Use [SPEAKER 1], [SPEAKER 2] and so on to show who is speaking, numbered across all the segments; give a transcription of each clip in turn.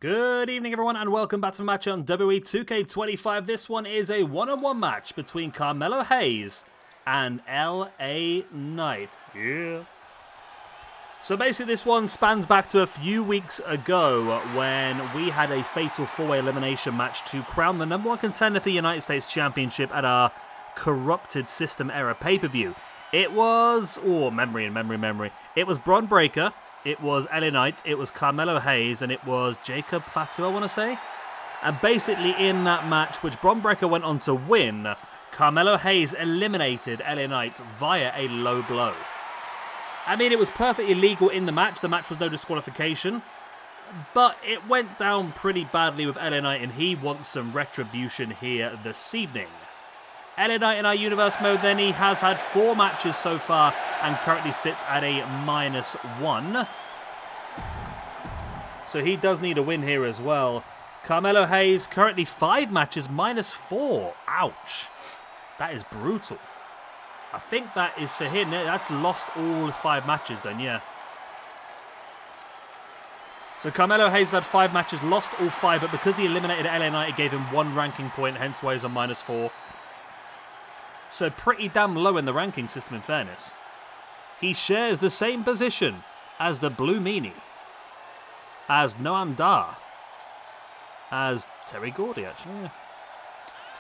[SPEAKER 1] Good evening, everyone, and welcome back to the match on WWE 2K25. This one is a one-on-one match between Carmelo Hayes and LA Knight. Yeah. So basically, this one spans back to a few weeks ago when we had a fatal four-way elimination match to crown the #1 contender for the United States Championship at our corrupted system era pay-per-view. It was... memory. It was Bron Breakker. It was LA Knight, it was Carmelo Hayes, and it was Jacob Fatu, I want to say. And basically in that match, which Bron Breakker went on to win, Carmelo Hayes eliminated LA Knight via a low blow. I mean, it was perfectly legal in the match. The match was no disqualification. But it went down pretty badly with LA Knight, and he wants some retribution here this evening. LA Knight in our universe mode, then he has had 4 matches so far and currently sits at a -1. So he does need a win here as well. Carmelo Hayes currently 5 matches, -4. Ouch. That is brutal. I think that is for him. That's lost all 5 matches then, yeah. So Carmelo Hayes had 5 matches, lost all 5, but because he eliminated LA Knight, it gave him 1 ranking point, hence why he's on -4. So pretty damn low in the ranking system, in fairness. He shares the same position as the Blue Meanie, as Noam Dar, as Terry Gordy, actually. Yeah.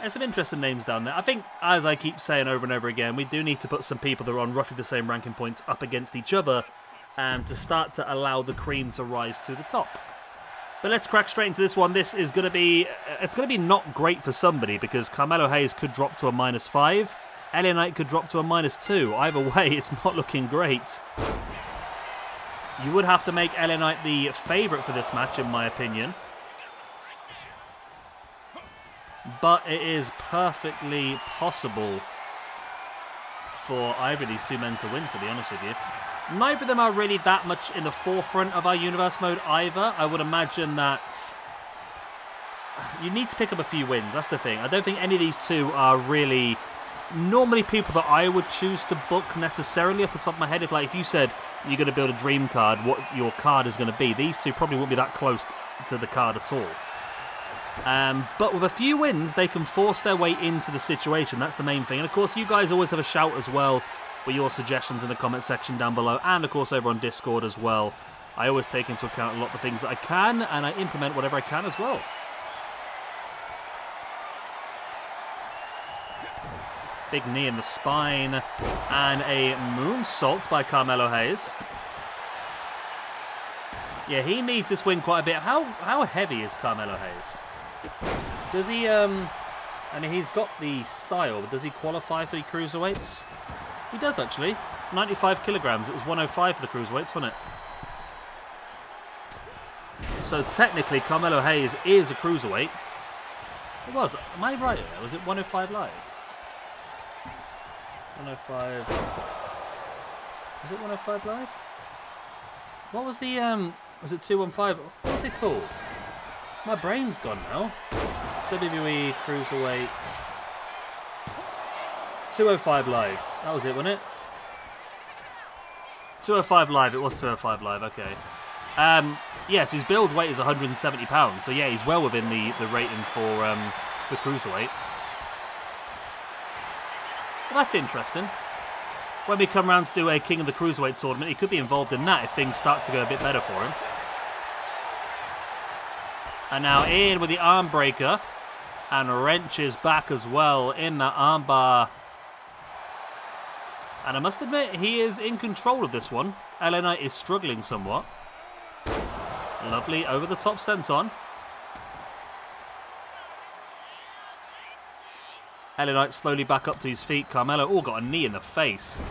[SPEAKER 1] There's some interesting names down there. I think, as I keep saying over and over again, we do need to put some people that are on roughly the same ranking points up against each other to start to allow the cream to rise to the top. But let's crack straight into this one. This is going to be... It's going to be not great for somebody because Carmelo Hayes could drop to a -5. LA Knight could drop to a -2. Either way, it's not looking great. You would have to make LA Knight the favourite for this match, in my opinion. But it is perfectly possible for either of these two men to win, to be honest with you. Neither of them are really that much in the forefront of our universe mode either. I would imagine that you need to pick up a few wins. That's the thing. I don't think any of these two are really normally people that I would choose to book necessarily off the top of my head. If you said you're going to build a dream card, what your card is going to be, these two probably won't be that close to the card at all. But with a few wins, they can force their way into the situation. That's the main thing. And of course, you guys always have a shout as well with your suggestions in the comment section down below, and of course over on Discord as well. I always take into account a lot of the things that I can, and I implement whatever I can as well. Big knee in the spine, and a moonsault by Carmelo Hayes. Yeah, he needs this win quite a bit. How heavy is Carmelo Hayes? Does he, I mean, he's got the style, but does he qualify for the cruiserweights? He does, actually. 95 kilograms. It was 105 for the cruiserweights, wasn't it? So technically, Carmelo Hayes is a cruiserweight. It was. Am I right there? Was it 105 live? 105. Was it 105 live? What was the, was it 215? What was it called? My brain's gone now. WWE Cruiserweight 205 live. That was it, wasn't it? 205 live. It was 205 live. Okay. Yeah, so his build weight is 170 pounds. So yeah, he's well within the rating for the cruiserweight. Well, that's interesting. When we come around to do a King of the Cruiserweight tournament, he could be involved in that if things start to go a bit better for him. And now in with the arm breaker. And wrenches back as well in that armbar. And I must admit, he is in control of this one. LA Knight is struggling somewhat. Lovely over the top senton. LA Knight slowly back up to his feet. Carmelo got a knee in the face.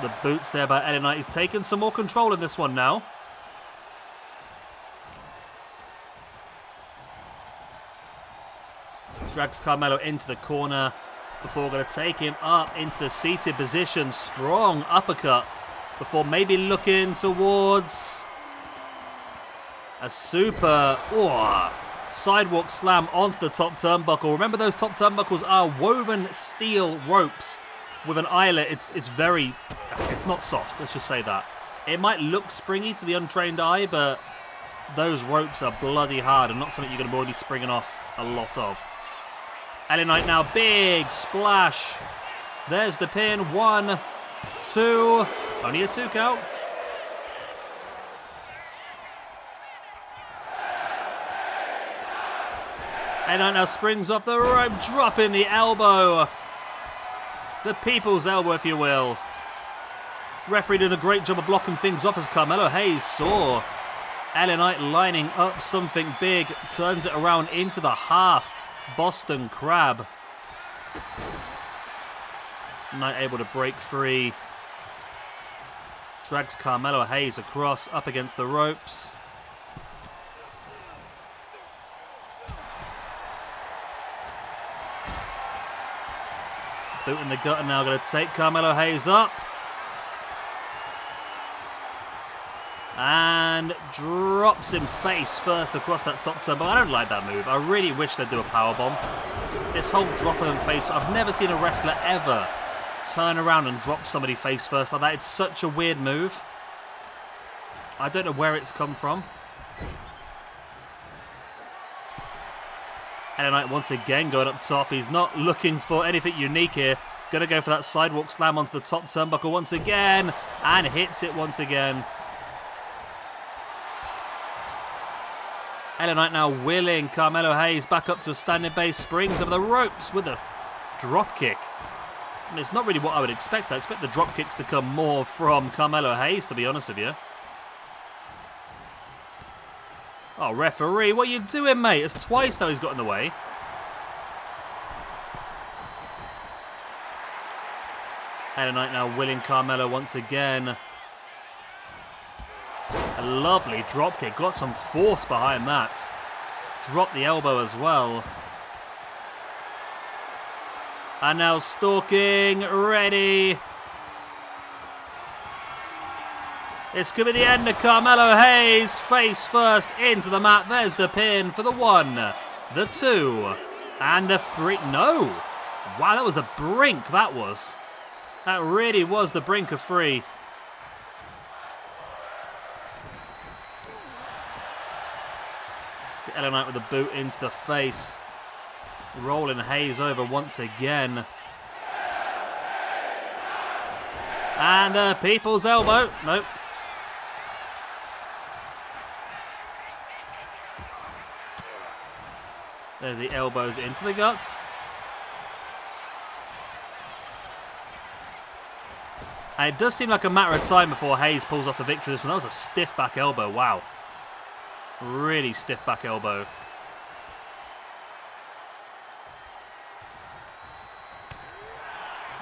[SPEAKER 1] The boots there by LA Knight. He's taken some more control in this one now. Drags Carmelo into the corner before going to take him up into the seated position. Strong uppercut before maybe looking towards a super sidewalk slam onto the top turnbuckle. Remember, those top turnbuckles are woven steel ropes with an eyelet. It's very It's not soft, let's just say that. It might look springy to the untrained eye, but those ropes are bloody hard and not something you're going to be springing off a lot of. LA Knight now, big splash. There's the pin. 1, 2. Only a 2 count. LA Knight now springs off the rope, dropping the elbow. The people's elbow, if you will. Referee did a great job of blocking things off as Carmelo Hayes saw LA Knight lining up something big. Turns it around into the half Boston Crab. Knight able to break free. Drags Carmelo Hayes across, up against the ropes. Boot in the gut, and now going to take Carmelo Hayes up. And drops him face first across that top turn. But I don't like that move. I really wish they'd do a powerbomb. This whole dropping him face, I've never seen a wrestler ever turn around and drop somebody face first like that. It's such a weird move. I don't know where it's come from. LA Knight once again going up top. He's not looking for anything unique here. Going to go for that sidewalk slam onto the top turnbuckle once again. And hits it once again. LA Knight now willing Carmelo Hayes back up to a standing base. Springs over the ropes with a drop kick. I mean, it's not really what I would expect. I expect the drop kicks to come more from Carmelo Hayes, to be honest with you. Oh, referee, what are you doing, mate? It's twice now he's got in the way. LA Knight now willing Carmelo once again. A lovely drop kick. Got some force behind that. Dropped the elbow as well. And now stalking, ready. This could be the end of Carmelo Hayes. Face first into the mat. There's the pin for the 1, the 2, and the 3. No. Wow, that was the brink, that was. That really was the brink of 3. LA Knight with the boot into the face. Rolling Hayes over once again. And the people's elbow. Nope. There's the elbows into the guts. And it does seem like a matter of time before Hayes pulls off the victory. This one, that was a stiff back elbow. Wow. Really stiff back elbow.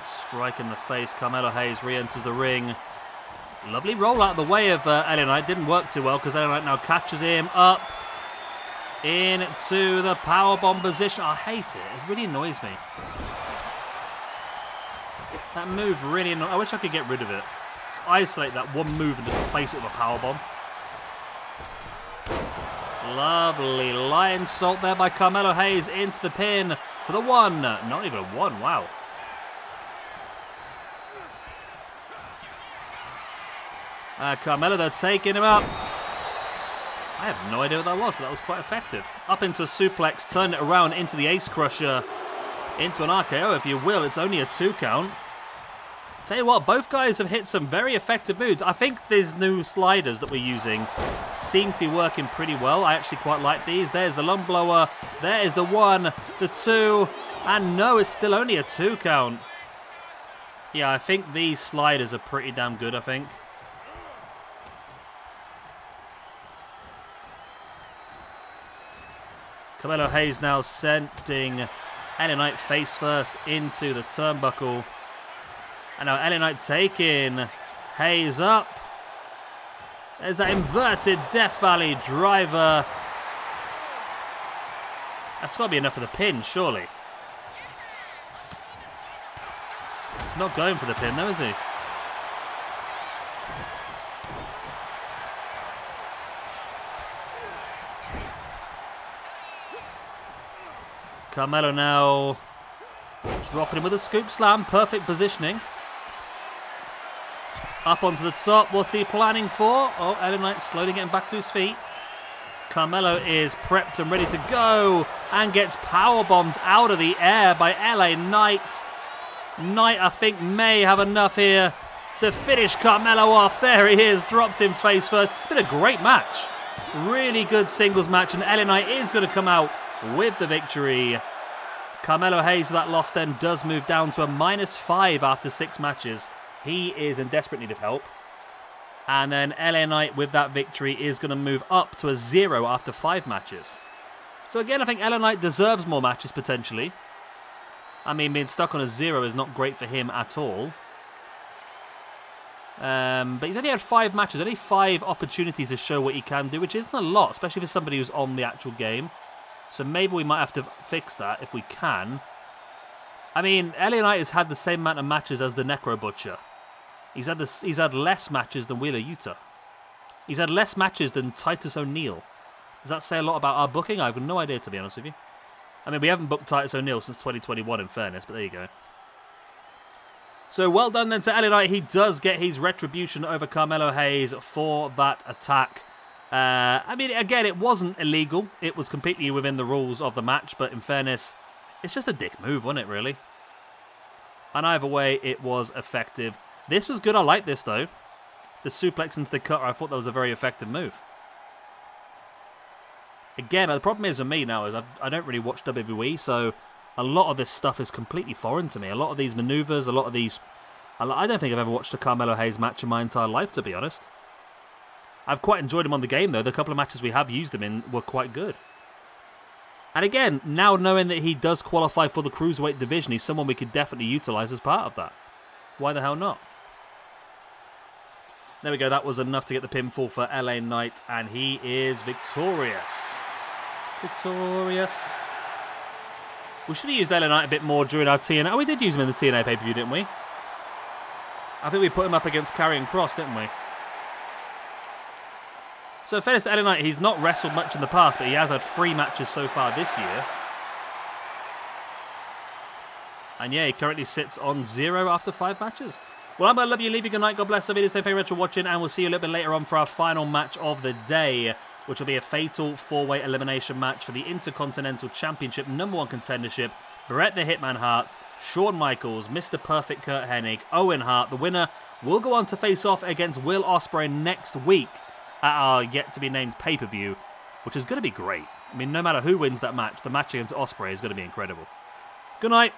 [SPEAKER 1] Strike in the face. Carmelo Hayes re-enters the ring. Lovely roll out of the way of LA Knight. Didn't work too well because LA Knight now catches him up into the powerbomb position. I hate it. It really annoys me. That move really annoys me. I wish I could get rid of it. Just isolate that one move and just replace it with a powerbomb. Lovely lion salt there by Carmelo Hayes into the pin for the 1. Not even a 1. Wow. Carmelo, they're taking him up. I have no idea what that was, but that was quite effective. Up into a suplex, turn it around into the Ace Crusher. Into an RKO, if you will. It's only a 2 count. Tell you what, both guys have hit some very effective moves. I think these new sliders that we're using seem to be working pretty well. I actually quite like these. There's the lung blower. There is the 1, the 2, and no, it's still only a 2 count. Yeah, I think these sliders are pretty damn good, I think. Carmelo Hayes now sending LA Knight face first into the turnbuckle. And now LA Knight taking Hayes up. There's that inverted Death Valley driver. That's got to be enough for the pin, surely. Not going for the pin though, is he? Carmelo now dropping him with a scoop slam. Perfect positioning. Up onto the top. What's he planning for? Oh, LA Knight slowly getting back to his feet. Carmelo is prepped and ready to go and gets powerbombed out of the air by LA Knight. Knight, I think, may have enough here to finish Carmelo off. There he is, dropped him face first. It's been a great match. Really good singles match, and LA Knight is going to come out with the victory. Carmelo Hayes, that loss then does move down to a -5 after 6 matches. He is in desperate need of help. And then LA Knight with that victory is going to move up to a 0 after 5 matches. So again, I think LA Knight deserves more matches potentially. I mean, being stuck on a 0 is not great for him at all. But he's only had 5 matches, only 5 opportunities to show what he can do, which isn't a lot, especially for somebody who's on the actual game. So maybe we might have to fix that if we can. I mean, LA Knight has had the same amount of matches as the Necro Butcher. He's had less matches than Wheeler Yuta. He's had less matches than Titus O'Neil. Does that say a lot about our booking? I have no idea, to be honest with you. I mean, we haven't booked Titus O'Neil since 2021, in fairness, but there you go. So well done then to LA Knight. He does get his retribution over Carmelo Hayes for that attack. I mean, again, it wasn't illegal. It was completely within the rules of the match, but in fairness, it's just a dick move, wasn't it, really? And either way, it was effective. This was good. I like this, though. The suplex into the cutter, I thought that was a very effective move. Again, the problem is with me now is I don't really watch WWE, so a lot of this stuff is completely foreign to me. A lot of these maneuvers, a lot of these... I don't think I've ever watched a Carmelo Hayes match in my entire life, to be honest. I've quite enjoyed him on the game, though. The couple of matches we have used him in were quite good. And again, now knowing that he does qualify for the Cruiserweight division, he's someone we could definitely utilise as part of that. Why the hell not? There we go. That was enough to get the pinfall for LA Knight, and he is victorious. Victorious. We should have used LA Knight a bit more during our TNA. Oh, we did use him in the TNA pay-per-view, didn't we? I think we put him up against Karrion Kross, didn't we? So, in fairness to LA Knight, he's not wrestled much in the past, but he has had 3 matches so far this year. And yeah, he currently sits on 0 after 5 matches. Well, I'm going to love you. Leave you good night. God bless. I'll be the same. Thank you very much for watching, and we'll see you a little bit later on for our final match of the day, which will be a fatal 4-way elimination match for the Intercontinental Championship #1 contendership. Bret the Hitman Hart, Shawn Michaels, Mr. Perfect Kurt Hennig, Owen Hart. The winner will go on to face off against Will Ospreay next week at our yet-to-be-named pay-per-view, which is going to be great. I mean, no matter who wins that match, the match against Ospreay is going to be incredible. Good night.